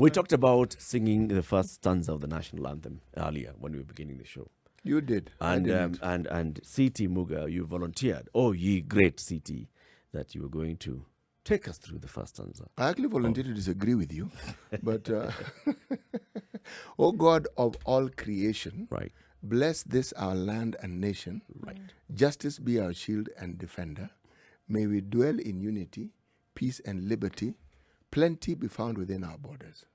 We talked about singing the first stanza of the national anthem earlier when we were beginning the show. You did. And C.T. Muga, you volunteered. Oh, ye great C.T., that you were going to take us through the first stanza. I actually volunteered to disagree with you. But, O God of all creation, Right. bless this our land and nation. Right. Justice be our shield and defender. May we dwell in unity, peace and liberty. Plenty be found within our borders.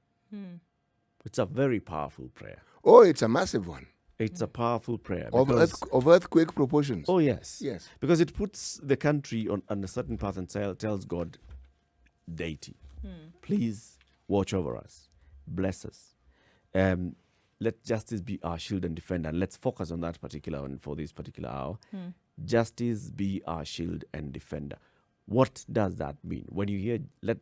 It's a very powerful prayer. Oh, it's a massive one. It's a powerful prayer. Of earthquake proportions. Oh, yes. Yes. Because it puts the country on a certain path and tells God, deity, please watch over us, bless us. Let justice be our shield and defender. And let's focus on that particular one for this particular hour. Justice be our shield and defender. What does that mean? When you hear let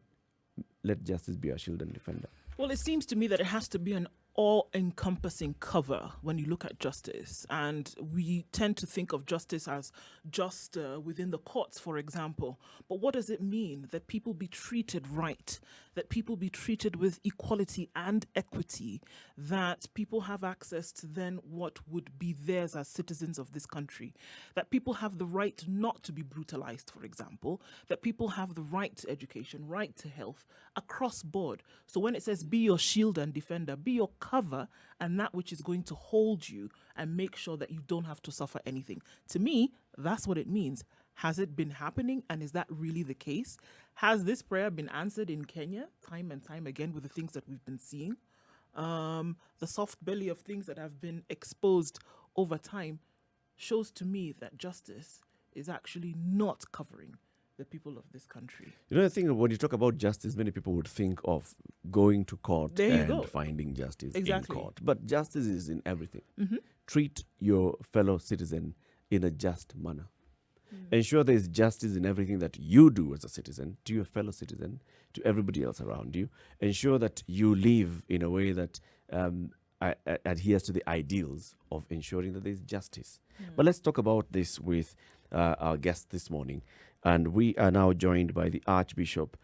justice be our shield and defender. Well, it seems to me that it has to be an all-encompassing cover when you look at justice. And we tend to think of justice as just within the courts, for example. But what does it mean that people be treated right, that people be treated with equality and equity, that people have access to then what would be theirs as citizens of this country, that people have the right not to be brutalized, for example, that people have the right to education, right to health, across board. So when it says be your shield and defender, be your cover and that which is going to hold you and make sure that you don't have to suffer anything. To me, that's what it means. Has it been happening, and is that really the case? Has this prayer been answered in Kenya time and time again with the things that we've been seeing? The soft belly of things that have been exposed over time shows to me that justice is actually not covering the people of this country. You know, the thing, when you talk about justice, many people would think of going to court and finding justice in court. But justice is in everything. Treat your fellow citizen in a just manner. Ensure there is justice in everything that you do as a citizen, to your fellow citizen, to everybody else around you. Ensure that you live in a way that adheres to the ideals of ensuring that there is justice. But let's talk about this with our guest this morning. And we are now joined by the Archbishop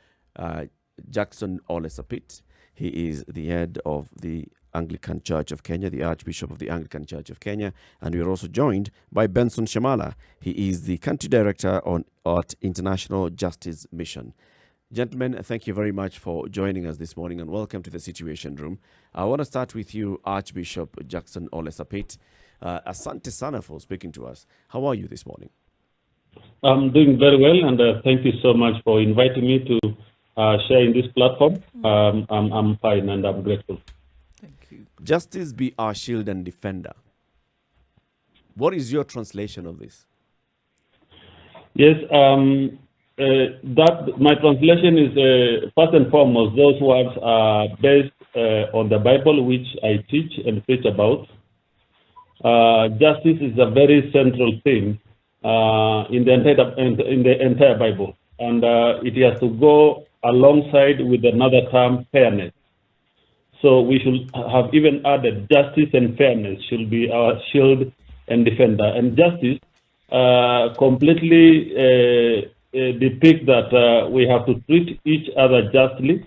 Jackson Ole Sapit. He is the head of the Anglican Church of Kenya, the Archbishop of the Anglican Church of Kenya. And we are also joined by Benson Shamala. He is the Country Director at International Justice Mission. Gentlemen, thank you very much for joining us this morning and welcome to the Situation Room. I want to start with you, Archbishop Jackson Ole Sapit. Asante sana for speaking to us. How are you this morning? I'm doing very well, and thank you so much for inviting me to share in this platform. I'm fine, and I'm grateful. Thank you. Justice be our shield and defender. What is your translation of this? Yes, that my translation is first and foremost, those words are based on the Bible, which I teach and preach about. Justice is a very central theme in the entire Bible, and it has to go alongside with another term, fairness. So we should have even added justice and fairness should be our shield and defender. And justice completely depicts that we have to treat each other justly.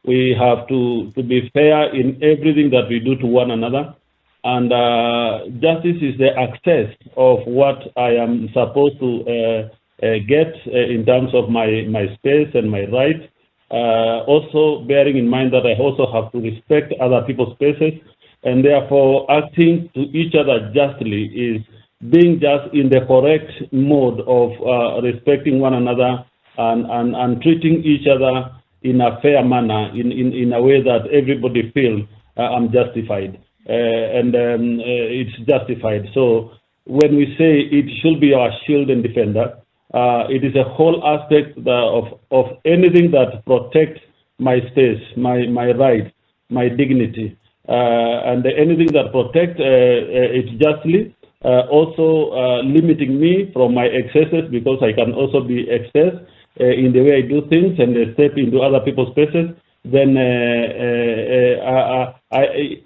We have to be fair in everything that we do to one another. And justice is the access of what I am supposed to get in terms of my space and my rights. Also bearing in mind that I also have to respect other people's spaces, and therefore acting to each other justly is being just in the correct mode of respecting one another and treating each other in a fair manner, in a way that everybody feels I'm justified. It's justified. So when we say it should be our shield and defender, it is a whole aspect of anything that protects my space, my rights, my dignity, and anything that protects it justly, also limiting me from my excesses, because I can also be excess in the way I do things and step into other people's spaces. Then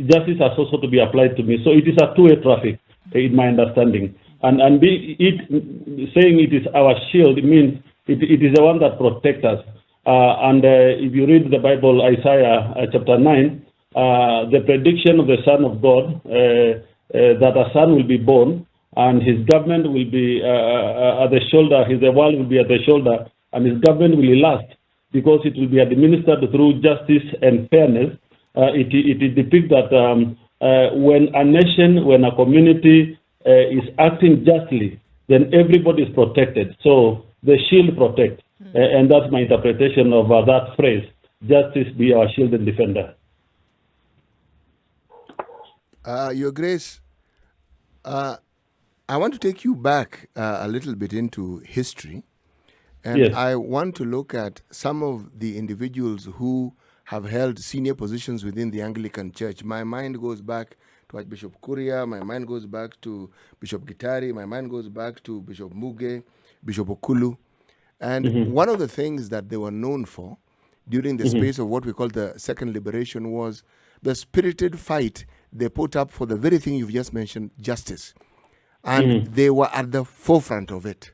justice has also to be applied to me. So it is a two-way traffic, in my understanding. And saying it is our shield, it means it is the one that protects us. And if you read the Bible, Isaiah chapter 9, the prediction of the Son of God, that a son will be born, and his government will be at the shoulder, the world will be at the shoulder, and his government will last, because it will be administered through justice and fairness. It depicts that when a nation, when a community is acting justly, then everybody is protected. So the shield protects. And that's my interpretation of that phrase, justice be our shield and defender. Your Grace, I want to take you back a little bit into history. And Yes. I want to look at some of the individuals who have held senior positions within the Anglican Church. My mind goes back to Archbishop Kuria, my mind goes back to Bishop Gitari, my mind goes back to Bishop Muge, Bishop Okulu. And one of the things that they were known for during the space of what we call the Second Liberation was the spirited fight they put up for the very thing you've just mentioned, justice. And they were at the forefront of it.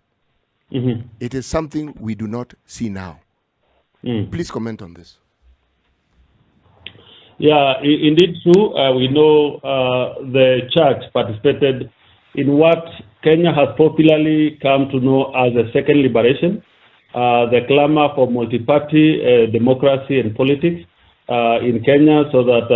It is something we do not see now. Please comment on this. Yeah, indeed true. We know the church participated in what Kenya has popularly come to know as the Second Liberation, the clamor for multi-party democracy and politics in Kenya, so that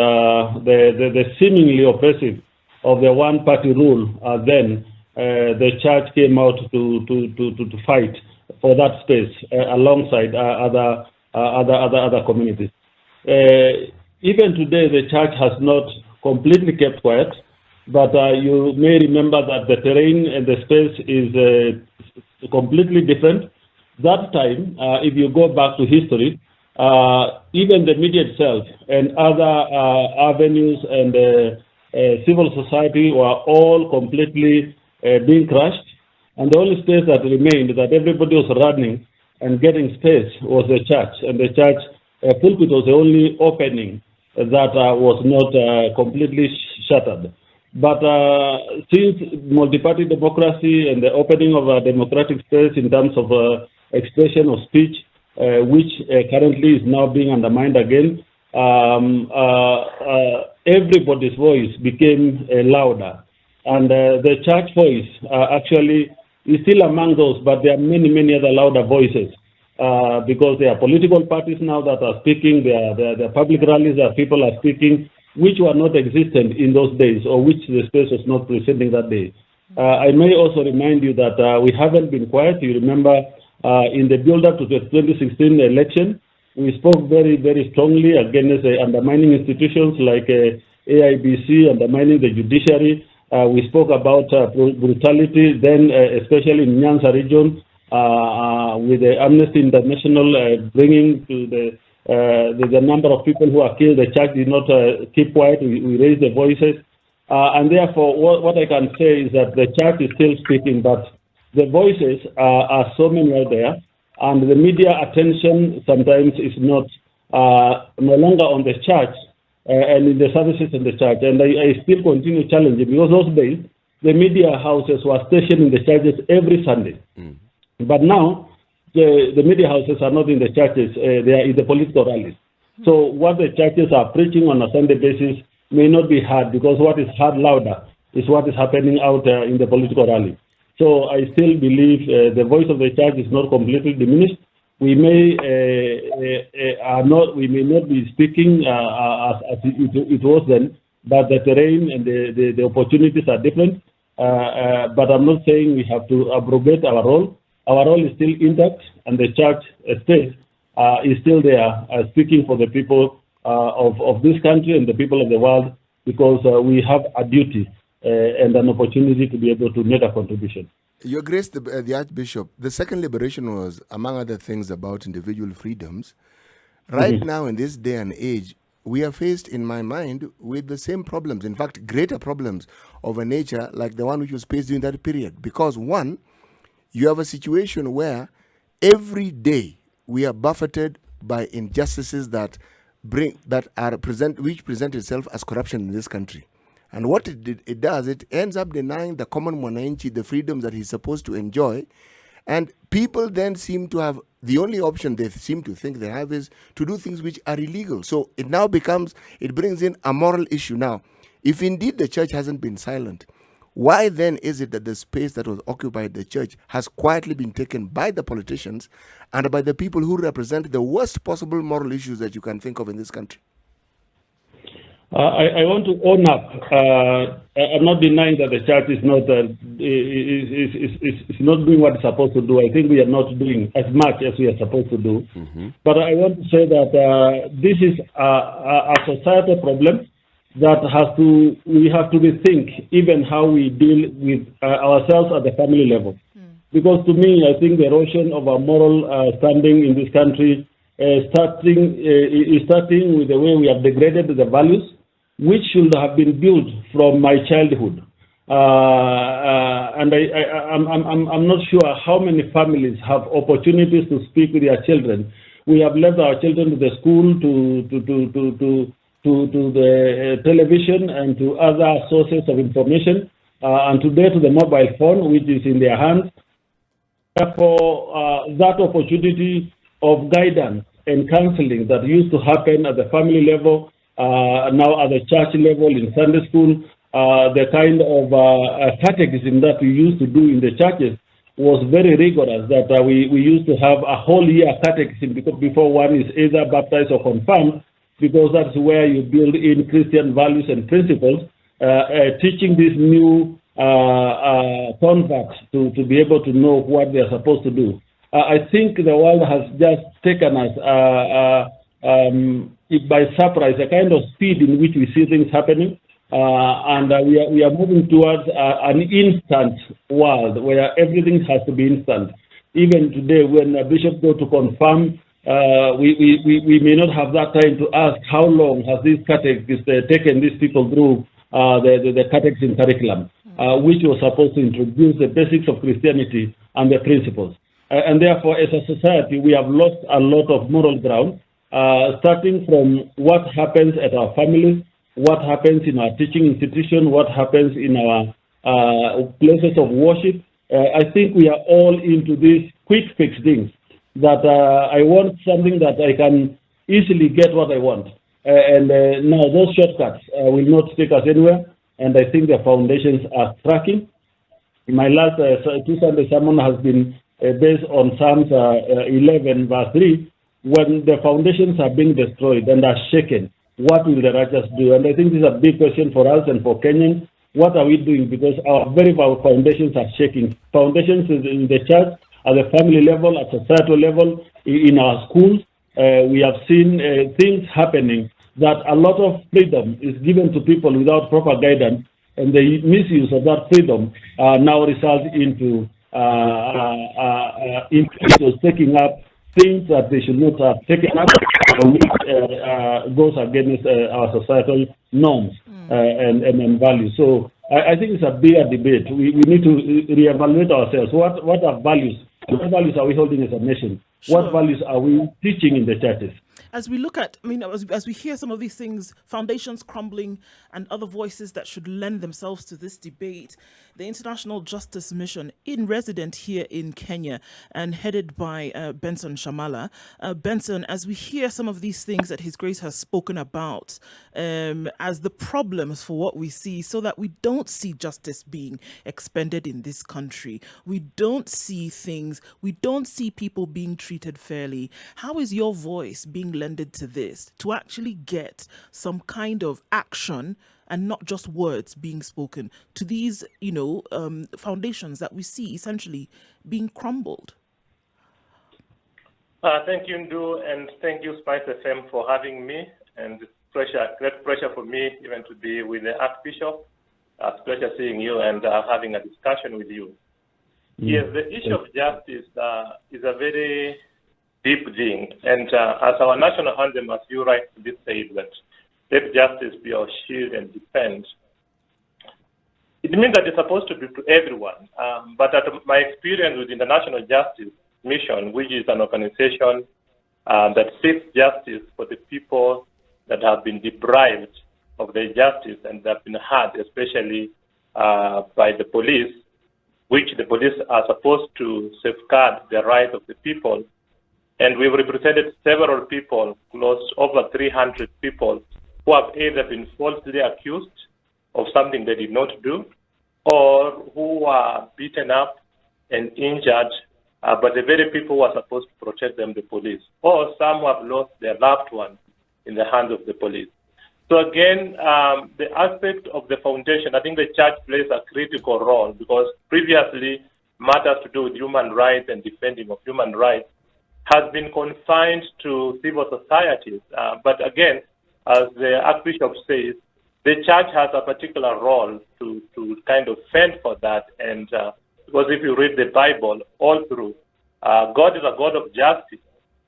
the seemingly oppressive of the one-party rule then the church came out to fight for that space alongside other communities. Even today, the church has not completely kept quiet, but you may remember that the terrain and the space is completely different. That time, if you go back to history, even the media itself and other avenues and civil society were all completely being crushed, and the only space that remained, that everybody was running and getting space, was the church. And the church pulpit was the only opening that was not completely shattered. But since multi-party democracy and the opening of a democratic space in terms of expression of speech, which currently is now being undermined again, everybody's voice became louder. And the church voice actually is still among those, but there are many, many other louder voices because there are political parties now that are speaking, there are public rallies that people are speaking, which were not existent in those days, or which the space was not presenting that day. I may also remind you that we haven't been quiet. You remember in the build-up to the 2016 election, we spoke very, very strongly against undermining institutions like AIBC, undermining the judiciary. We spoke about brutality, then especially in Nyanza region, with the Amnesty International bringing to the number of people who are killed. The church did not keep quiet. We raised the voices. And therefore, what I can say is that the church is still speaking, but the voices are so many out there, and the media attention sometimes is not no longer on the church and in the services in the church. And I still continue challenging, because those days, the media houses were stationed in the churches every Sunday. But now, the media houses are not in the churches, they are in the political rallies. So what the churches are preaching on a Sunday basis may not be heard, because what is heard louder is what is happening out in the political rally. So I still believe the voice of the church is not completely diminished. We may not be speaking as it was then, but the terrain and the opportunities are different. But I'm not saying we have to abrogate our role. Our role is still intact, and the church space is still there, speaking for the people of this country and the people of the world, because we have a duty and an opportunity to be able to make a contribution. Your Grace, the Archbishop, the Second Liberation was, among other things, about individual freedoms. Right now, in this day and age, we are faced, in my mind, with the same problems, in fact, greater problems of a nature like the one which was faced during that period. Because, one, you have a situation where every day we are buffeted by injustices which present itself as corruption in this country. And what it does, it ends up denying the common mwananchi the freedoms that he's supposed to enjoy. And people then seem to have, the only option they seem to think they have is to do things which are illegal. So it now brings in a moral issue. Now, if indeed the church hasn't been silent, why then is it that the space that was occupied the church has quietly been taken by the politicians and by the people who represent the worst possible moral issues that you can think of in this country? I want to own up. I'm not denying that the church is not doing what it's supposed to do. I think we are not doing as much as we are supposed to do. But I want to say that this is a societal problem that we have to rethink even how we deal with ourselves at the family level. Because to me, I think the erosion of our moral standing in this country is starting with the way we have degraded the values, which should have been built from my childhood. And I'm not sure how many families have opportunities to speak with their children. We have left our children to the school, to the television, and to other sources of information, and today to the mobile phone, which is in their hands. Therefore, that opportunity of guidance and counseling that used to happen at the family level, now at the church level, in Sunday school, the kind of catechism that we used to do in the churches was very rigorous, that we used to have a whole year catechism before one is either baptized or confirmed, because that's where you build in Christian values and principles, teaching these new converts to be able to know what they are supposed to do. I think the world has just taken us by surprise, a kind of speed in which we see things happening, and we are moving towards an instant world where everything has to be instant. Even today, when a bishop goes to confirm, we may not have that time to ask how long has this catechist taken these people through the catechism curriculum, which was supposed to introduce the basics of Christianity and the principles. And therefore, as a society, we have lost a lot of moral ground, starting from what happens at our families, what happens in our teaching institution, what happens in our places of worship. I think we are all into these quick fix things, that I want something that I can easily get what I want. Now those shortcuts will not take us anywhere, and I think the foundations are tracking. In my last 2 Sunday sermon has been based on Psalms 11 verse 3, when the foundations are being destroyed and are shaken, what will the righteous do? And I think this is a big question for us and for Kenyans. What are we doing? Because our very foundations are shaking. Foundations in the church, at the family level, at societal level, in our schools. We have seen things happening that a lot of freedom is given to people without proper guidance, and the misuse of that freedom now results into individuals taking up things that they should not have taken up, which goes against our societal norms and values. So I think it's a bigger debate. We need to reevaluate ourselves. What are values? What values are we holding as a nation? Sure. What values are we teaching in the churches? As we look at, as we hear some of these things, foundations crumbling and other voices that should lend themselves to this debate, the International Justice Mission in resident here in Kenya and headed by Benson Shamala. Benson, as we hear some of these things that His Grace has spoken about as the problems for what we see, so that we don't see justice being expended in this country, we don't see people being treated fairly. How is your voice being lended to this, to actually get some kind of action and not just words being spoken to these, foundations that we see essentially being crumbled? Thank you, Ndu, and thank you, Spice FM, for having me. And great pleasure for me even to be with the Archbishop. It's a pleasure seeing you and having a discussion with you. Yes, the issue of justice is a very deep thing. And as our national anthem, as you rightly said, that let justice be our shield and defense. It means that it's supposed to be to everyone. But at my experience with the International Justice Mission, which is an organization that seeks justice for the people that have been deprived of their justice and that have been hurt, especially by the police, which the police are supposed to safeguard the rights of the people. And we've represented several people, close over 300 people, who have either been falsely accused of something they did not do, or who are beaten up and injured, but the very people who are supposed to protect them, the police, or some who have lost their loved ones in the hands of the police. So again, the aspect of the foundation, I think the church plays a critical role, because previously matters to do with human rights and defending of human rights has been confined to civil societies. But again, as the Archbishop says, the church has a particular role to kind of fend for that. And because if you read the Bible all through, God is a God of justice.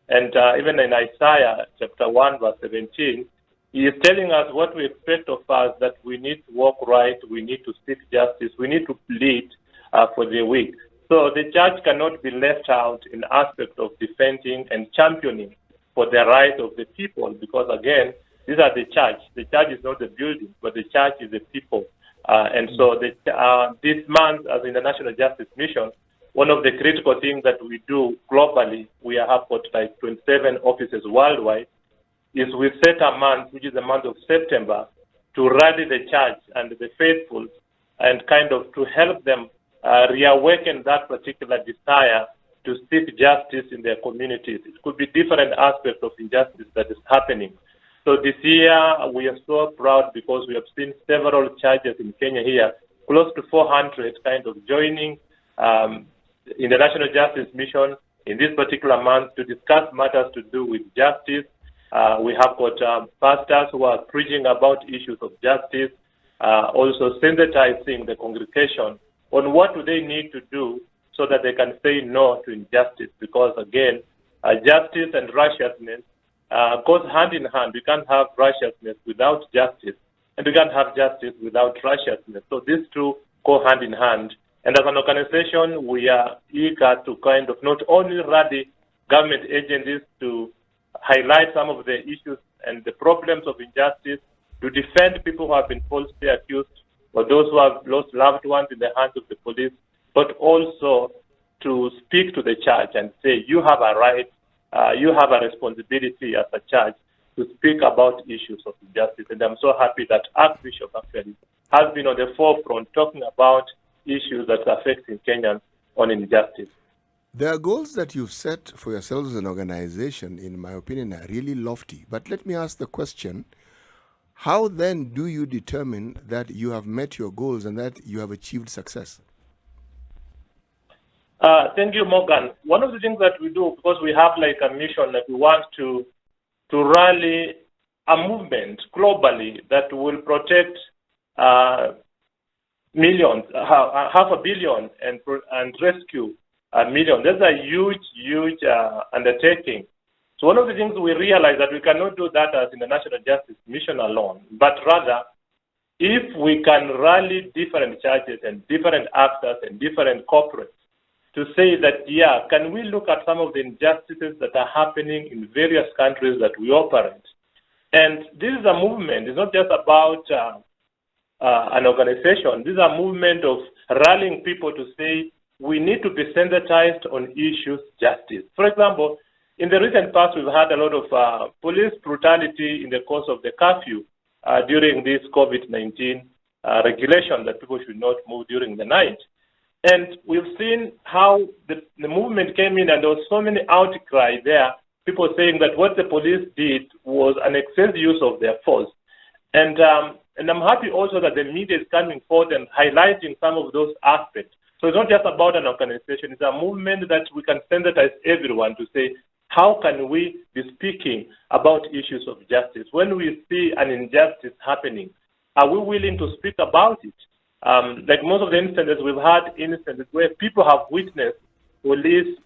And even in Isaiah chapter 1, verse 17, he is telling us what we expect of us, that we need to walk right, we need to seek justice, we need to plead for the weak. So the church cannot be left out in aspect of defending and championing for the rights of the people, because again, these are the church. The church is not the building, but the church is the people. And so this month, as International Justice Mission, one of the critical things that we do globally, we have got like 27 offices worldwide, is we set a month, which is the month of September, to rally the church and the faithful and kind of to help them reawaken that particular desire to seek justice in their communities. It could be different aspects of injustice that is happening. So this year, we are so proud because we have seen several churches in Kenya here, close to 400 kind of joining International Justice Mission in this particular month to discuss matters to do with justice. We have got pastors who are preaching about issues of justice, also sensitizing the congregation on what do they need to do so that they can say no to injustice. Because again, justice and righteousness goes hand in hand. We can't have righteousness without justice, and we can't have justice without righteousness. So these two go hand in hand. And as an organization, we are eager to kind of not only rally government agencies to highlight some of the issues and the problems of injustice, to defend people who have been falsely accused, or those who have lost loved ones in the hands of the police, but also to speak to the church and say, you have a right, you have a responsibility as a church to speak about issues of justice. And I'm so happy that Archbishop actually has been on the forefront talking about issues that are affecting Kenyans on injustice. There are goals that you've set for yourselves as an organization, in my opinion, are really lofty. But let me ask the question, how then do you determine that you have met your goals and that you have achieved success? Thank you, Morgan. One of the things that we do, because we have like a mission that we want to rally a movement globally that will protect millions, 500 million, and rescue millions. That's a huge undertaking. So one of the things we realize that we cannot do that as International Justice Mission alone, but rather, if we can rally different churches and different actors and different corporates to say that, yeah, can we look at some of the injustices that are happening in various countries that we operate? And this is a movement. It's not just about an organization. This is a movement of rallying people to say we need to be sensitized on issues justice. For example, in the recent past, we've had a lot of police brutality in the course of the curfew during this COVID-19 regulation that people should not move during the night. And we've seen how the movement came in, and there was so many outcry there, people saying that what the police did was an excessive use of their force. And I'm happy also that the media is coming forward and highlighting some of those aspects. So it's not just about an organization, it's a movement that we can sensitize everyone to say, how can we be speaking about issues of justice? When we see an injustice happening, are we willing to speak about it? Like most of the instances, we've had instances where people have witnessed police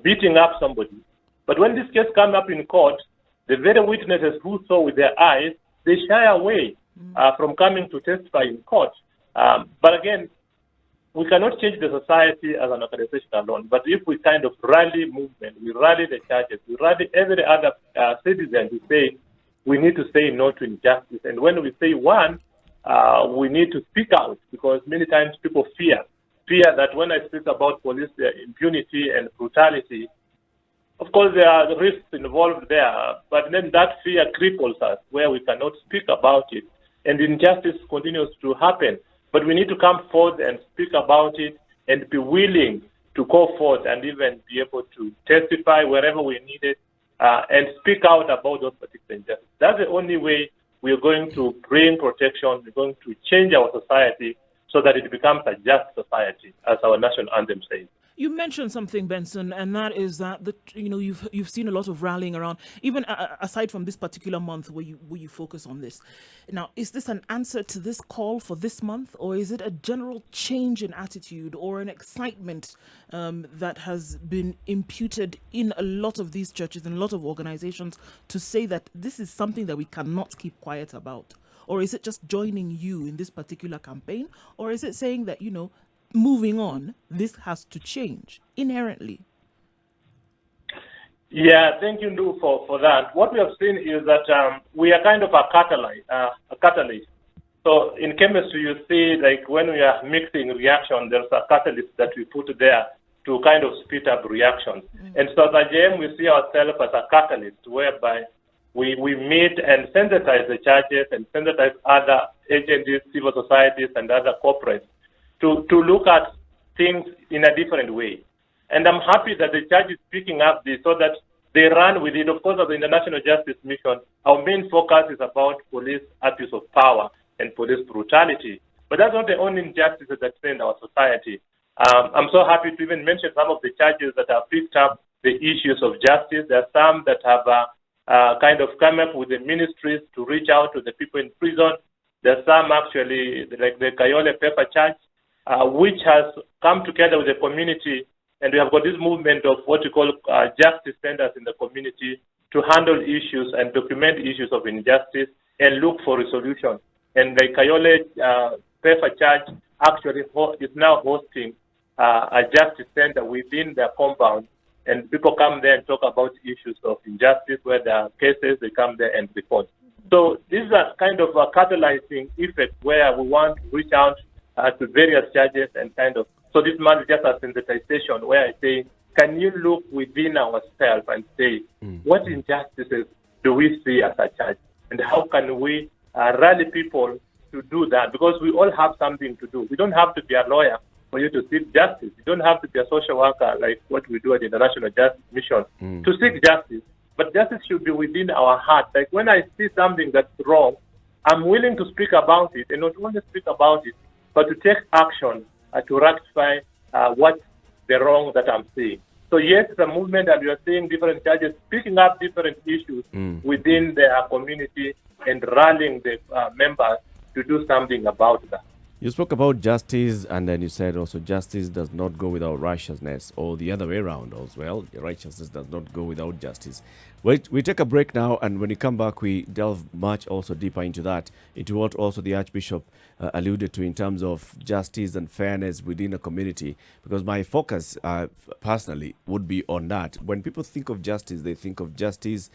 beating up somebody. But when this case comes up in court, the very witnesses who saw with their eyes, they shy away from coming to testify in court. But again, we cannot change the society as an organization alone. But if we kind of rally movement, we rally the churches, we rally every other citizen to say we need to say no to injustice. And when we say one, we need to speak out, because many times people fear fear that when I speak about police impunity and brutality, of course, there are risks involved there, but then that fear cripples us where we cannot speak about it, and injustice continues to happen. But we need to come forward and speak about it and be willing to go forward and even be able to testify wherever we need it and speak out about those particular injustices. That's the only way we are going to bring protection. We're going to change our society so that it becomes a just society, as our national anthem says. You mentioned something, Benson, and that is that you've seen a lot of rallying around, even aside from this particular month where you focus on this. Now, is this an answer to this call for this month, or is it a general change in attitude or an excitement that has been imputed in a lot of these churches and a lot of organizations to say that this is something that we cannot keep quiet about? Or is it just joining you in this particular campaign, or is it saying that, moving on, this has to change inherently? Yeah, thank you, Ndu, for that. What we have seen is that we are kind of a catalyst. So in chemistry, you see, like when we are mixing reaction, there's a catalyst that we put there to kind of speed up reactions. And so at IJM, we see ourselves as a catalyst, whereby we meet and sensitize the churches and sensitize other agencies, civil societies, and other corporates to look at things in a different way. And I'm happy that the church is picking up this so that they run with it. Of course, as the International Justice Mission, our main focus is about police abuse of power and police brutality. But that's not the only injustices that in our society. I'm so happy to even mention some of the churches that have picked up the issues of justice. There are some that have kind of come up with the ministries to reach out to the people in prison. There are some actually, like the Kayole Pepper Church, which has come together with the community, and we have got this movement of what we call justice centers in the community to handle issues and document issues of injustice and look for resolution. And the Kayole Pepper Church actually is now hosting a justice center within their compound, and people come there and talk about issues of injustice where there are cases, they come there and report. So this is a kind of a catalyzing effect where we want to reach out to various churches and kind of, so this month is just a sensitization where I say, can you look within ourselves and say, what injustices do we see as a church? And how can we rally people to do that? Because we all have something to do. We don't have to be a lawyer for you to seek justice. You don't have to be a social worker like what we do at the International Justice Mission to seek justice. But justice should be within our heart. Like when I see something that's wrong, I'm willing to speak about it, and not only speak about it, but to take action to rectify what the wrong that I'm seeing. So yes, it's a movement, and we are seeing different churches picking up different issues within their community and rallying the members to do something about that. You spoke about justice, and then you said also justice does not go without righteousness, or the other way around as well. Righteousness does not go without justice. We take a break now, and when we come back, we delve much also deeper into that, into what also the Archbishop alluded to in terms of justice and fairness within a community, because my focus personally would be on that. When people think of justice, they think of justice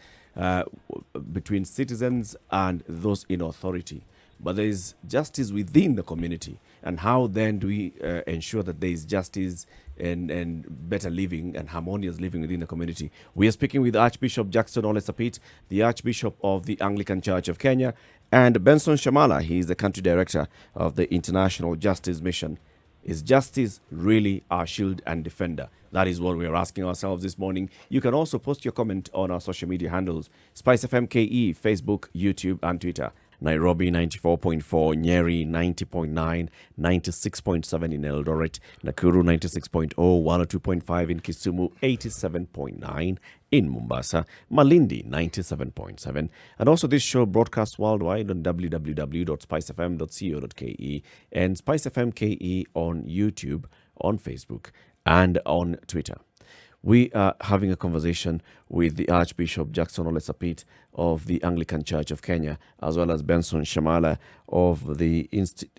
between citizens and those in authority. But there is justice within the community. And how then do we ensure that there is justice and better living and harmonious living within the community? We are speaking with Archbishop Jackson Ole Sapit, the Archbishop of the Anglican Church of Kenya, and Benson Shamala. He is the country director of the International Justice Mission. Is justice really our shield and defender? That is what we are asking ourselves this morning. You can also post your comment on our social media handles, Spice FM KE, Facebook, YouTube, and Twitter. Nairobi 94.4, Nyeri 90.9, 96.7 in Eldoret, Nakuru 96.0, 102.5 in Kisumu, 87.9 in Mombasa, Malindi 97.7, and also this show broadcasts worldwide on www.spicefm.co.ke and Spice FM KE on YouTube, on Facebook, and on Twitter. We are having a conversation with the Archbishop Jackson Ole Sapit of the Anglican Church of Kenya, as well as Benson Shamala of the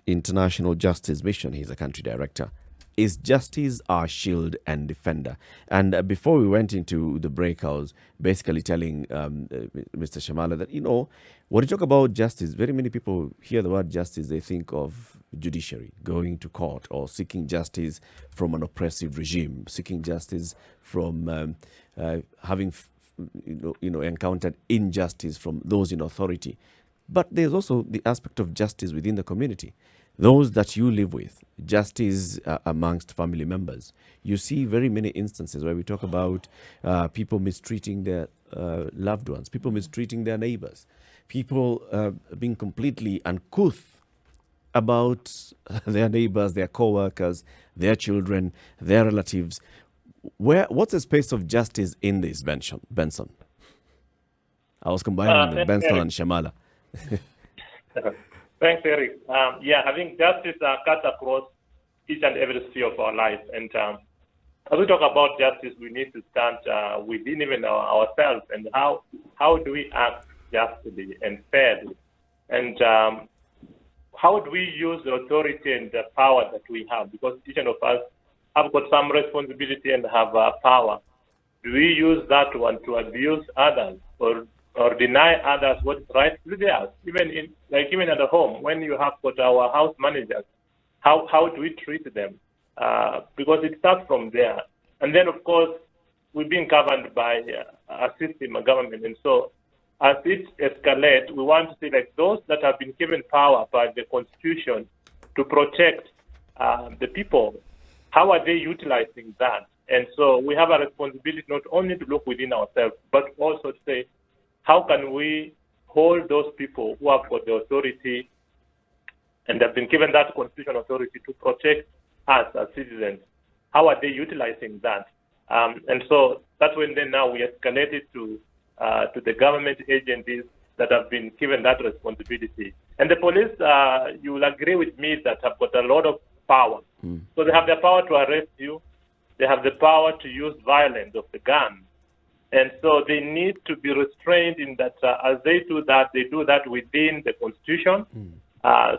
International Justice Mission. He's a country director. is justice our shield and defender? And before we went into the break, I was basically telling Mr. Shamala that, when you talk about justice, very many people hear the word justice, they think of judiciary, going to court or seeking justice from an oppressive regime, seeking justice from having encountered injustice from those in authority. But there's also the aspect of justice within the community. Those that you live with, justice amongst family members. You see very many instances where we talk about people mistreating their loved ones, people mistreating their neighbors, people being completely uncouth about their neighbors, their co-workers, their children, their relatives. What's the space of justice in this, Benson? I was combining Benson and Shamala. Thanks, Eric. I think justice cuts across each and every sphere of our life. And as we talk about justice, we need to start within even ourselves. And how do we act justly and fairly? And how do we use the authority and the power that we have? Because each one of us have got some responsibility and have power. Do we use that one to abuse others or deny others what is rightfully theirs? Even at the home, when you have got our house managers, how do we treat them? Because it starts from there. And then, of course, we're being governed by a system, a government. And so as it escalates, we want to see those that have been given power by the Constitution to protect the people, how are they utilizing that? And so we have a responsibility not only to look within ourselves, but also to say, how can we hold those people who have got the authority and have been given that constitutional authority to protect us as citizens? How are they utilizing that? And so that's when then now we escalate it to the government agencies that have been given that responsibility. And the police, you will agree with me, that have got a lot of power. So they have the power to arrest you. They have the power to use violence of the gun. And so they need to be restrained in that as they do that within the Constitution,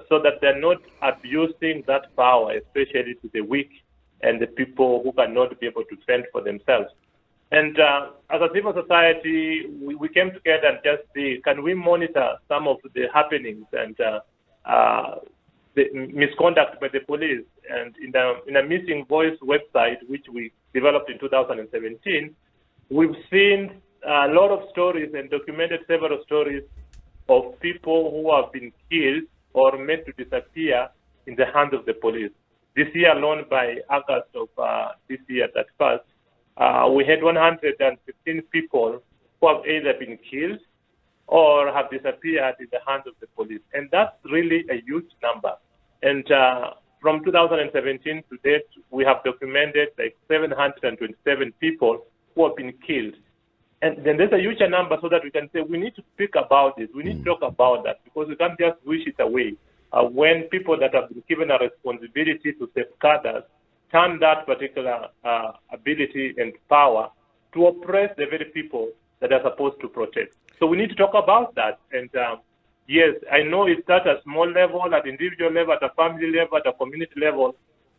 so that they're not abusing that power, especially to the weak and the people who cannot be able to fend for themselves. And as a civil society, we came together and just see, can we monitor some of the happenings and the misconduct by the police? And in a Missing Voice website, which we developed in 2017, we've seen a lot of stories and documented several stories of people who have been killed or made to disappear in the hands of the police. This year alone, by August of this year, that passed, we had 115 people who have either been killed or have disappeared in the hands of the police. And that's really a huge number. And from 2017 to date, we have documented 727 people who have been killed. And then there's a huge number, so that we can say we need to speak about this. We need to talk about that, because we can't just wish it away. When people that have been given a responsibility to safeguard us turn that particular ability and power to oppress the very people that are supposed to protect. So we need to talk about that. And yes, I know it starts at small level, at individual level, at a family level, at a community level,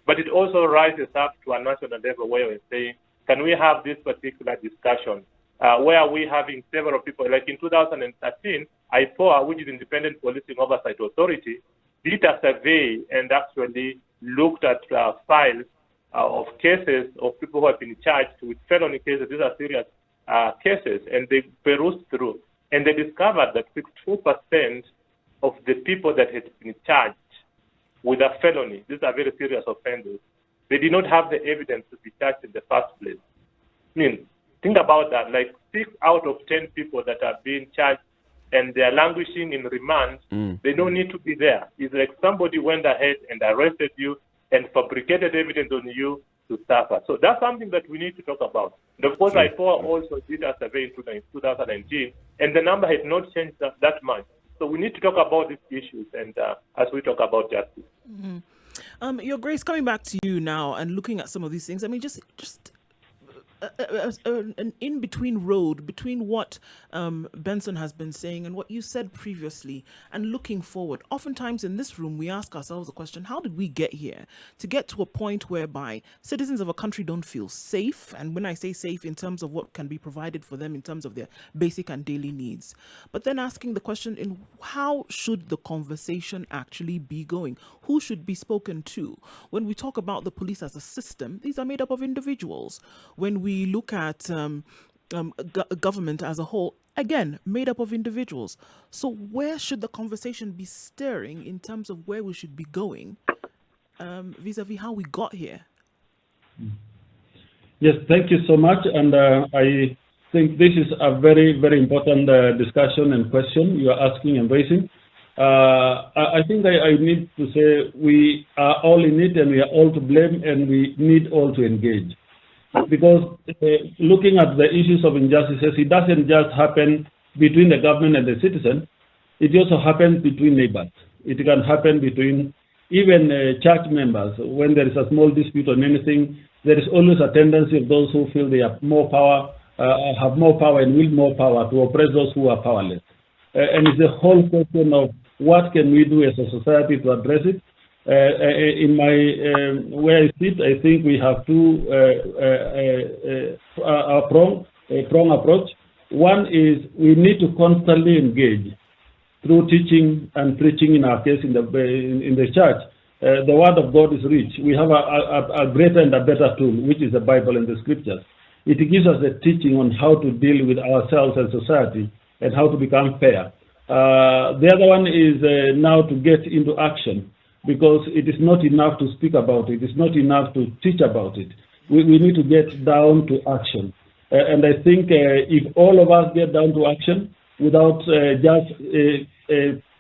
but it also rises up to a national level where we're saying, can we have this particular discussion? Where we're having several people, like in 2013, IPOA, which is Independent Policing Oversight Authority, did a survey and actually looked at files of cases of people who have been charged with felony cases. These are serious cases, and they perused through, and they discovered that 64% of the people that had been charged with a felony, these are very serious offenders, they did not have the evidence to be charged in the first place. I mean, think about that, 6 out of 10 people that are being charged and they are languishing in remand, they don't need to be there. It's like somebody went ahead and arrested you and fabricated evidence on you to suffer. So that's something that we need to talk about. And of course, IPOA also did a survey in 2019, and the number has not changed that much. So we need to talk about these issues, and as we talk about justice. Your Grace, coming back to you now and looking at some of these things, I mean, just an in-between road between what Benson has been saying and what you said previously and looking forward. Oftentimes in this room, we ask ourselves the question, how did we get here? To get to a point whereby citizens of a country don't feel safe. And when I say safe, in terms of what can be provided for them in terms of their basic and daily needs. But then asking the question, in how should the conversation actually be going? Who should be spoken to? When we talk about the police as a system, these are made up of individuals. When we look at government as a whole, again, made up of individuals. So where should the conversation be steering in terms of where we should be going vis-a-vis how we got here? Yes, thank you so much. And I think this is a very, very important discussion and question you are asking and raising. I think I need to say we are all in it and we are all to blame and we need all to engage. Because looking at the issues of injustices, it doesn't just happen between the government and the citizen. It also happens between neighbors. It can happen between even church members. When there is a small dispute on anything, there is always a tendency of those who feel they have more power and wield more power to oppress those who are powerless. And it's the whole question of what can we do as a society to address it. In my where I sit, I think we have two prong approach. One is we need to constantly engage through teaching and preaching. In our case, in the church, the word of God is rich. We have a greater and a better tool, which is the Bible and the Scriptures. It gives us the teaching on how to deal with ourselves and society and how to become fair. The other one is now to get into action. Because it is not enough to speak about it. It's not enough to teach about it. We need to get down to action. And I think if all of us get down to action without just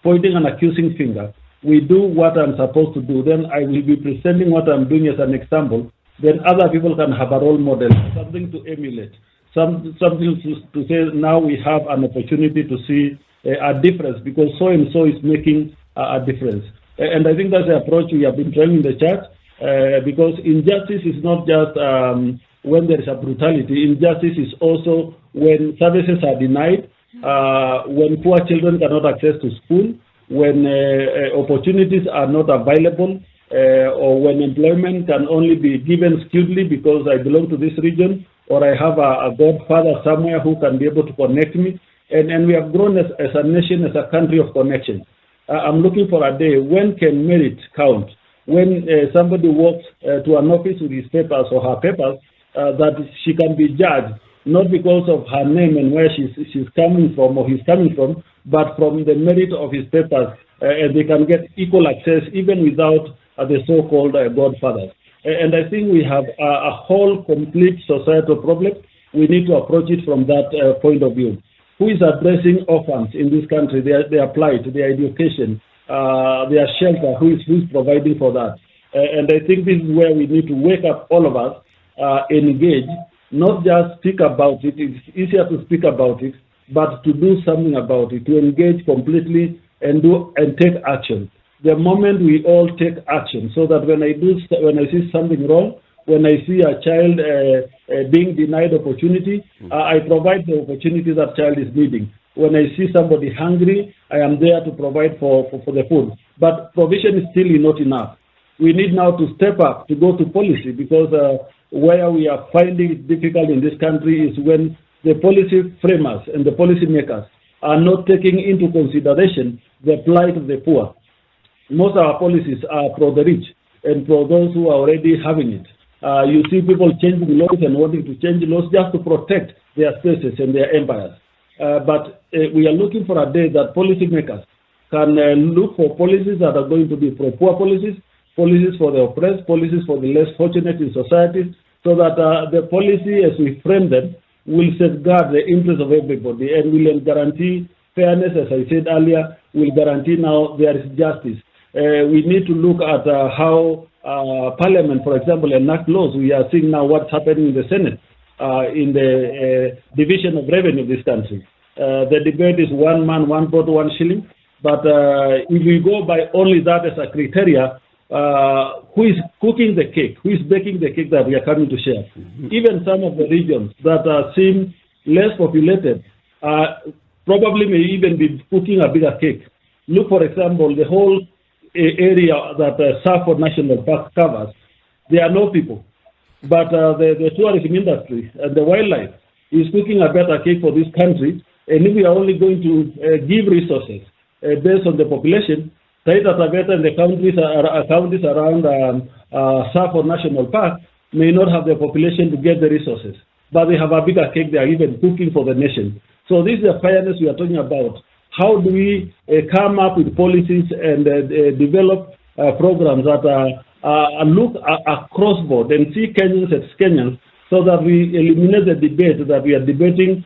pointing an accusing finger, we do what I'm supposed to do, then I will be presenting what I'm doing as an example. Then other people can have a role model, something to emulate, something to say now we have an opportunity to see a difference because so-and-so is making a difference. And I think that's the approach we have been trying in the church, because injustice is not just when there is a brutality. Injustice is also when services are denied, when poor children cannot access to school, when opportunities are not available, or when employment can only be given skewedly because I belong to this region, or I have a godfather somewhere who can be able to connect me. And we have grown as a nation, as a country of connections. I'm looking for a day when can merit count, when somebody walks to an office with his papers or her papers, that she can be judged, not because of her name and where she's coming from or he's coming from, but from the merit of his papers, and they can get equal access even without the so-called godfathers. And I think we have a whole complete societal problem. We need to approach it from that point of view. Who is addressing orphans in this country, their plight, their education, their shelter, who is providing for that? And I think this is where we need to wake up, all of us, engage, not just speak about it. It's easier to speak about it, but to do something about it, to engage completely and take action. The moment we all take action, so that when I see something wrong, when I see a child being denied opportunity, I provide the opportunity that child is needing. When I see somebody hungry, I am there to provide for the food. But provision is still not enough. We need now to step up, to go to policy, because where we are finding it difficult in this country is when the policy framers and the policy makers are not taking into consideration the plight of the poor. Most of our policies are pro the rich and pro those who are already having it. You see people changing laws and wanting to change laws just to protect their spaces and their empires. But we are looking for a day that policymakers can look for policies that are going to be pro-poor policies, policies for the oppressed, policies for the less fortunate in society, so that the policy, as we frame them, will safeguard the interests of everybody and will guarantee fairness, as I said earlier, will guarantee now there is justice. We need to look at how Parliament, for example, enact laws. We are seeing now what's happening in the Senate, in the division of revenue of this country. The debate is one man, one vote, one shilling. But if we go by only that as a criteria, who is cooking the cake, who is baking the cake that we are coming to share. Even some of the regions that seem less populated probably may even be cooking a bigger cake. Look, for example, the whole area that Sapit National Park covers, there are no people. But the tourism industry and the wildlife is cooking a better cake for this country. And if we are only going to give resources based on the population, Taita Taveta and the counties around Sapit National Park may not have the population to get the resources. But they have a bigger cake they are even cooking for the nation. So this is the fairness we are talking about. How do we come up with policies and develop programs that look across board and see Kenyans as Kenyans, so that we eliminate the debate that we are debating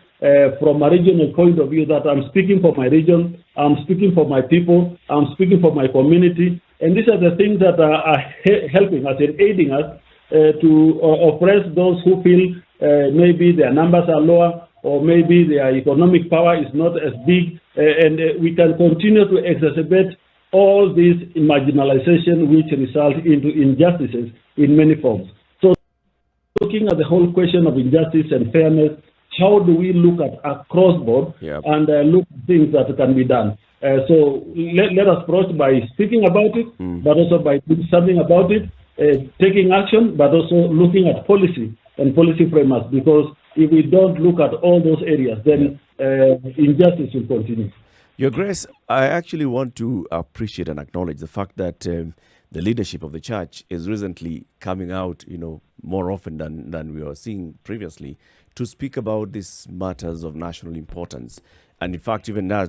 from a regional point of view, that I'm speaking for my region, I'm speaking for my people, I'm speaking for my community. And these are the things that are helping us and aiding us to oppress those who feel maybe their numbers are lower, or maybe their economic power is not as big, and we can continue to exacerbate all this marginalization, which result into injustices in many forms. So looking at the whole question of injustice and fairness, how do we look at across board and look at things that can be done? So let us approach by speaking about it, but also by doing something about it, taking action, but also looking at policy and policy frameworks, because if we don't look at all those areas, then injustice will continue. Your Grace, I actually want to appreciate and acknowledge the fact that the leadership of the church is recently coming out, more often than we were seeing previously, to speak about these matters of national importance. And in fact, even now,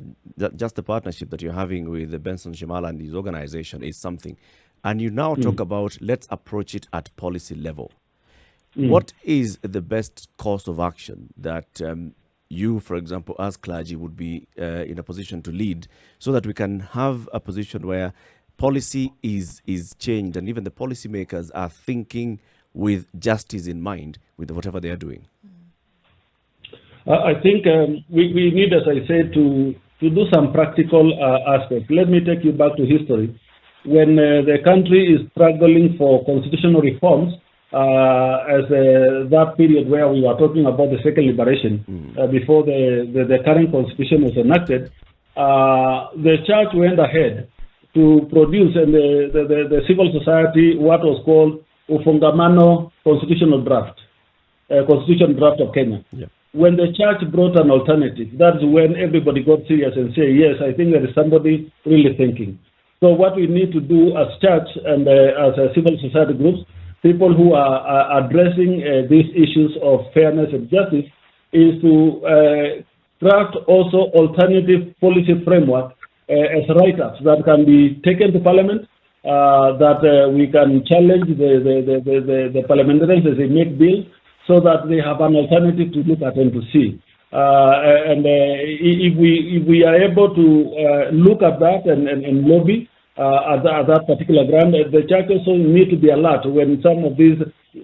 just the partnership that you're having with the Benson, Shamala and his organization is something. And you now talk about, let's approach it at policy level. What is the best course of action that you, for example, as clergy, would be in a position to lead, so that we can have a position where policy is changed and even the policymakers are thinking with justice in mind with whatever they are doing? I think we need, as I said, to do some practical aspects. Let me take you back to history. When the country is struggling for constitutional reforms, as that period where we were talking about the second liberation, before the current constitution was enacted, the church went ahead to produce in the civil society what was called Ufungamano Constitutional Draft, Constitution Draft of Kenya. When the church brought an alternative, that's when everybody got serious and said, yes, I think there is somebody really thinking. So what we need to do as church and as civil society groups, people who are addressing these issues of fairness and justice, is to draft also alternative policy framework as write-ups that can be taken to Parliament, that we can challenge the parliamentarians as they make bills, so that they have an alternative to look at and to see. If we are able to look at that and lobby at that particular ground, the church also need to be alert when some of these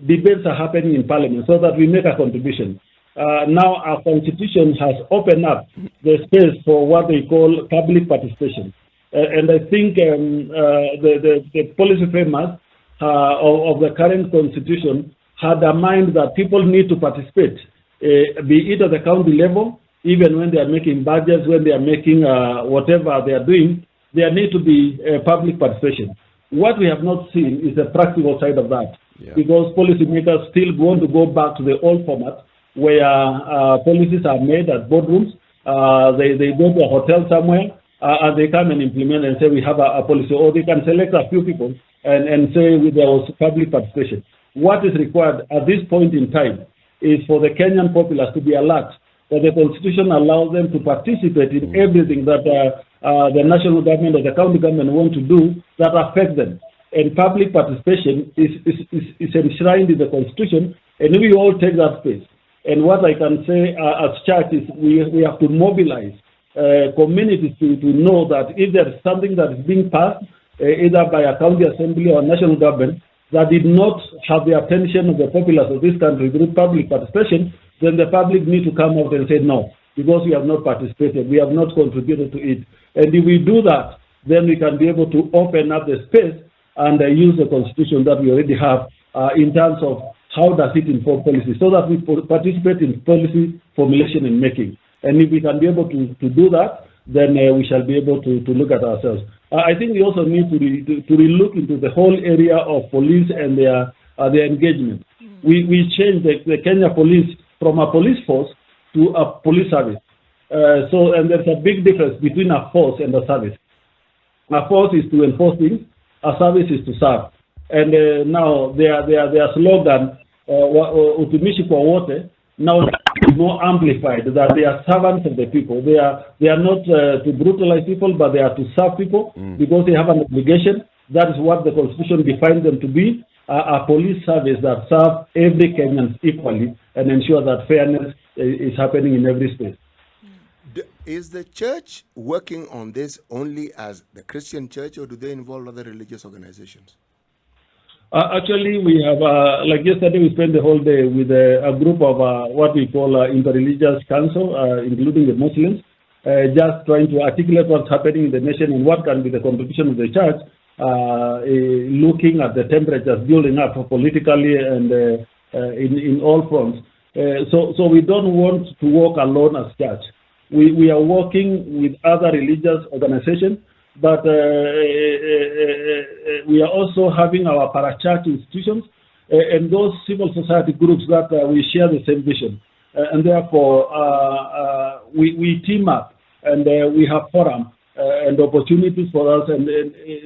debates are happening in Parliament, so that we make a contribution. Now our constitution has opened up the space for what they call public participation. And I think the policy framework of the current constitution had a mind that people need to participate, be it at the county level, even when they are making budgets, when they are making whatever they are doing, there need to be public participation. What we have not seen is the practical side of that, because policymakers still want to go back to the old format where policies are made at boardrooms. They go to a hotel somewhere and they come and implement and say we have a policy, or they can select a few people and say there was public participation. What is required at this point in time is for the Kenyan populace to be alert that the Constitution allows them to participate in everything that the national government or the county government want to do that affects them. And public participation is enshrined in the Constitution, and we all take that space. And what I can say as church is we have to mobilize communities to know that if there is something that is being passed, either by a county assembly or national government, that did not have the attention of the populace of this country through public participation, then the public need to come out and say no, because we have not participated, we have not contributed to it. And if we do that, then we can be able to open up the space and use the constitution that we already have in terms of how does it inform policy, so that we participate in policy formulation and making. And if we can be able to do that, then we shall be able to look at ourselves. I think we also need to look into the whole area of police and their engagement. We changed the Kenya police from a police force to a police service. And there's a big difference between a force and a service. A force is to enforce things, a service is to serve. And now their slogan, utumishi kwa wote, now is more amplified, that they are servants of the people. They are not to brutalize people, but they are to serve people because they have an obligation. That is what the Constitution defines them to be, a police service that serves every Kenyan equally and ensure that fairness is happening in every space. Is the church working on this only as the Christian church, or do they involve other religious organizations? Actually, we have, like yesterday, we spent the whole day with a group of what we call interreligious council, including the Muslims, just trying to articulate what's happening in the nation and what can be the contribution of the church, looking at the temperatures building up politically and in all fronts. So we don't want to work alone as church. We are working with other religious organizations, but we are also having our parachurch institutions and those civil society groups that we share the same vision. And therefore, we team up and we have forum and opportunities for us and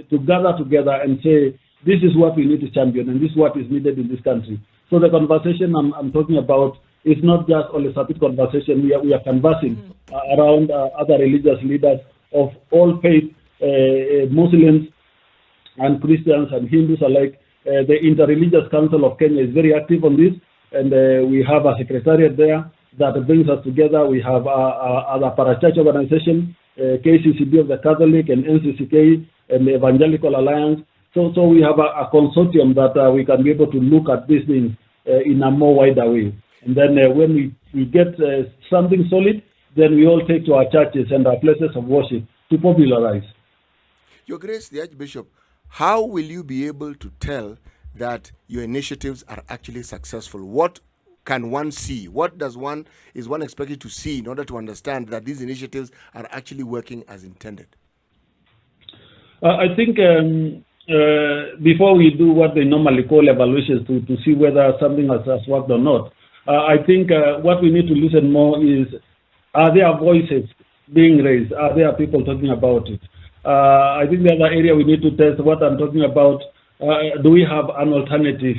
to gather together and say, this is what we need to champion and this is what is needed in this country. So the conversation I'm talking about is not just only Sapit conversation. We are conversing around other religious leaders of all faiths, Muslims and Christians and Hindus alike. The Interreligious Council of Kenya is very active on this, and we have a secretariat there that brings us together. We have other parachurch organization, KCCB of the Catholic and NCCK and the Evangelical Alliance. So we have a consortium that we can be able to look at these things in a more wider way. And then when we get something solid, then we all take to our churches and our places of worship to popularize. Your Grace, the Archbishop, how will you be able to tell that your initiatives are actually successful? What can one see? What is one expected to see in order to understand that these initiatives are actually working as intended? I think before we do what they normally call evaluations to see whether something has worked or not, I think what we need to listen more is, are there voices being raised? Are there people talking about it? I think the other area we need to test what I'm talking about, do we have an alternative,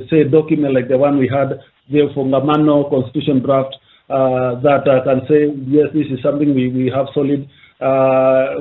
say, document like the one we had there from the Mano Constitution draft that can say, yes, this is something we have solid.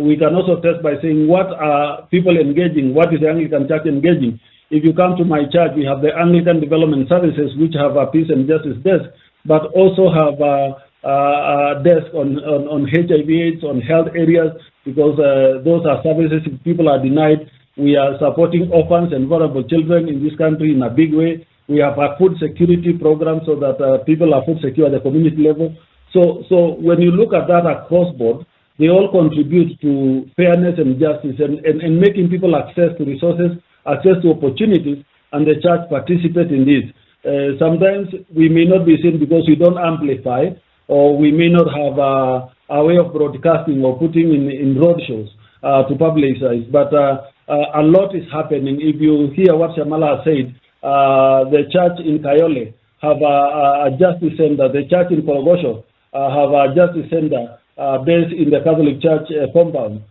We can also test by saying, what are people engaging? What is the Anglican Church engaging? If you come to my church, we have the Anglican Development Services, which have a peace and justice desk, but also have a desk on HIV/AIDS, on health areas, because those are services if people are denied. We are supporting orphans and vulnerable children in this country in a big way. We have a food security program so that people are food secure at the community level. So when you look at that across board, they all contribute to fairness and justice and making people access to resources, access to opportunities, and the church participate in this. Sometimes we may not be seen because we don't amplify, or we may not have a way of broadcasting or putting in roadshows to publicize. But a lot is happening. If you hear what Shamala said, the church in Kayole have a justice center. The church in Korogosho have a justice center based in the Catholic Church compound.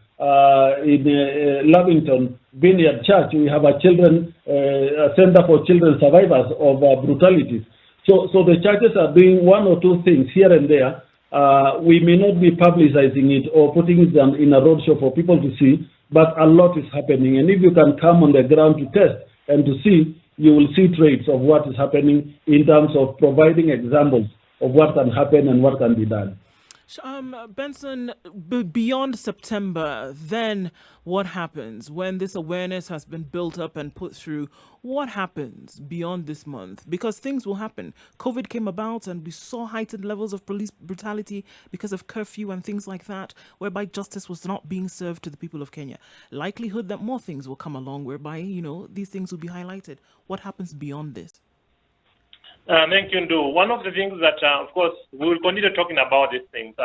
In Lavington Vineyard Church, we have a center for children survivors of brutalities. So the churches are doing one or two things here and there. We may not be publicizing it or putting it in a roadshow for people to see, but a lot is happening. And if you can come on the ground to test and to see, you will see traits of what is happening in terms of providing examples of what can happen and what can be done. Benson, beyond September, then what happens when this awareness has been built up and put through? What happens beyond this month? Because things will happen. COVID came about and we saw heightened levels of police brutality because of curfew and things like that, whereby justice was not being served to the people of Kenya. Likelihood that more things will come along whereby, these things will be highlighted. What happens beyond this? Thank you, Ndu. One of the things that, of course, we will continue talking about these things,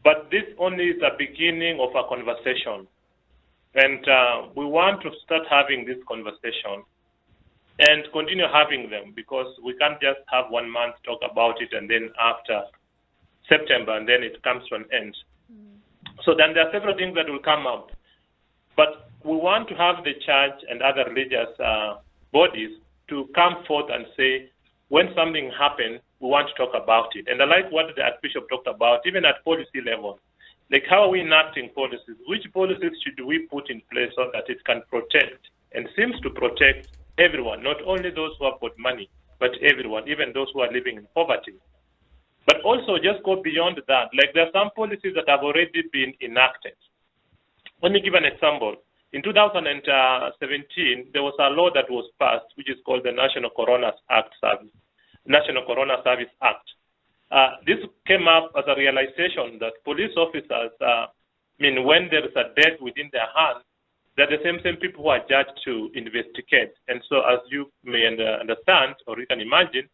but this only is the beginning of a conversation. And we want to start having this conversation and continue having them, because we can't just have 1 month talk about it and then after September and then it comes to an end. So then there are several things that will come up. But we want to have the church and other religious bodies to come forth and say, when something happens, we want to talk about it. And I like what the Archbishop talked about, even at policy level. Like, how are we enacting policies? Which policies should we put in place so that it can protect and seems to protect everyone, not only those who have got money, but everyone, even those who are living in poverty. But also just go beyond that. Like, there are some policies that have already been enacted. Let me give an example. In 2017, there was a law that was passed, which is called the National Corona Service Act. This came up as a realization that police officers, when there is a death within their hands, they're the same people who are judged to investigate. And so, as you may understand, or you can imagine,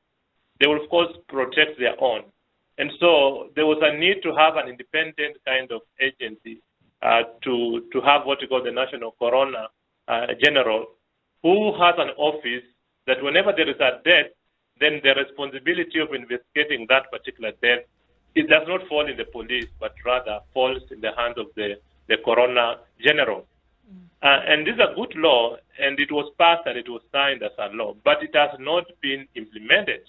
they will, of course, protect their own. And so there was a need to have an independent kind of agency to have what we call the National Corona General, who has an office that whenever there is a death, then the responsibility of investigating that particular death, it does not fall in the police, but rather falls in the hands of the Corona General. And this is a good law, and it was passed and it was signed as a law, but it has not been implemented.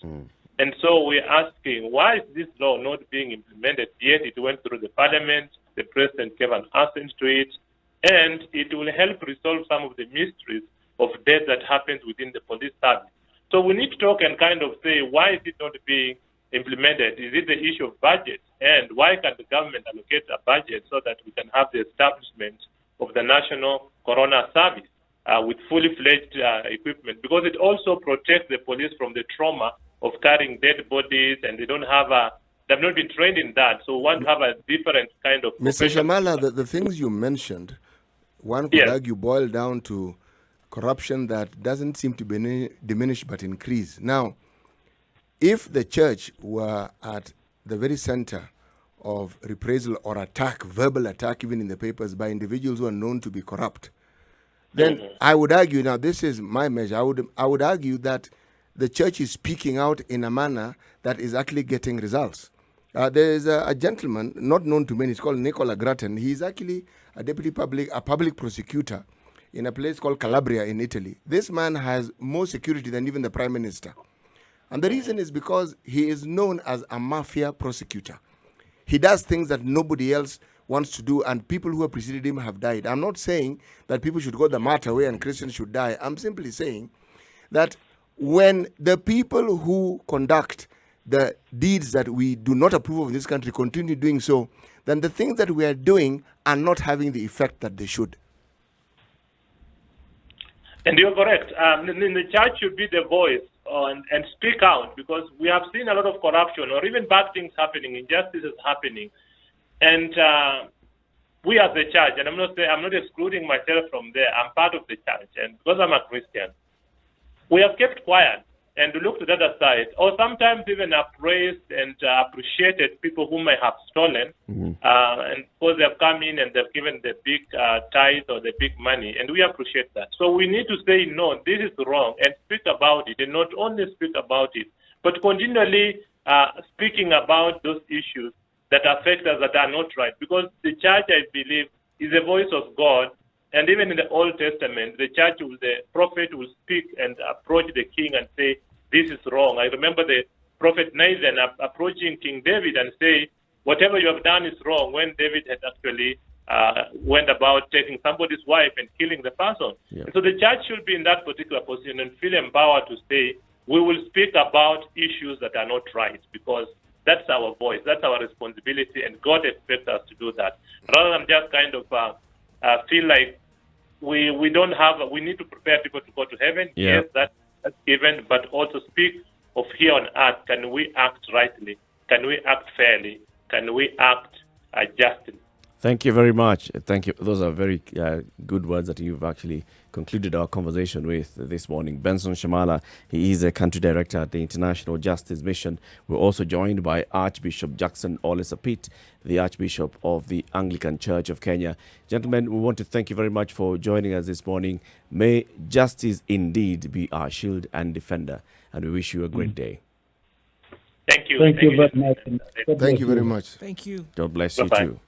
And so we're asking, why is this law not being implemented? Yet it went through the parliament, the president gave an assent to it, and it will help resolve some of the mysteries of death that happens within the police service. So we need to talk and kind of say, why is it not being implemented? Is it the issue of budget? And why can the government allocate a budget so that we can have the establishment of the National Corona Service with fully fledged equipment? Because it also protects the police from the trauma of carrying dead bodies, and they've not been trained in that. So we want to have a different kind of... Mr. Shamala, the things you mentioned, one could argue boil down to corruption that doesn't seem to be diminish but increase. Now, if the church were at the very center of reprisal or attack, verbal attack even in the papers by individuals who are known to be corrupt, then I would argue, now this is my measure, I would argue that the church is speaking out in a manner that is actually getting results. There is a gentleman, not known to many, he's called Nicola Grattan. He's actually a public prosecutor in a place called Calabria in Italy. This man has more security than even the Prime Minister. And the reason is because he is known as a mafia prosecutor. He does things that nobody else wants to do, and people who have preceded him have died. I'm not saying that people should go the martyr way and Christians should die. I'm simply saying that when the people who conduct the deeds that we do not approve of in this country continue doing so, then the things that we are doing are not having the effect that they should. And you're correct. The church should be the voice and speak out, because we have seen a lot of corruption or even bad things happening, injustices happening. And we as the church, and I'm not excluding myself from there, I'm part of the church, and because I'm a Christian, we have kept quiet and looked to the other side, or sometimes even appraised and appreciated people who may have stolen, and because they have come in and they've given the big tithe or the big money, and we appreciate that. So we need to say, no, this is wrong, and speak about it, and not only speak about it, but continually speaking about those issues that affect us, that are not right. Because the church, I believe, is the voice of God. And even in the Old Testament, the prophet will speak and approach the king and say, this is wrong. I remember the prophet Nathan approaching King David and say, whatever you have done is wrong, when David had actually went about taking somebody's wife and killing the person. Yeah. And so the church should be in that particular position and feel empowered to say, we will speak about issues that are not right, because That's our voice. That's our responsibility, and God expects us to do that. Rather than just kind of feel like we don't have, we need to prepare people to go to heaven. Yeah. Yes, that's given, but also speak of here on earth. Can we act rightly? Can we act fairly? Can we act justly? Thank you very much. Thank you. Those are very good words that you've actually concluded our conversation with this morning. Benson Shamala, he is a country director at the International Justice Mission. We're also joined by Archbishop Jackson Ole Sapit, the Archbishop of the Anglican Church of Kenya. Gentlemen, we want to thank you very much for joining us this morning. May justice indeed be our shield and defender, and we wish you a great day. Thank you. Thank you very much. Thank you very much. Thank you. God bless Bye-bye. you too.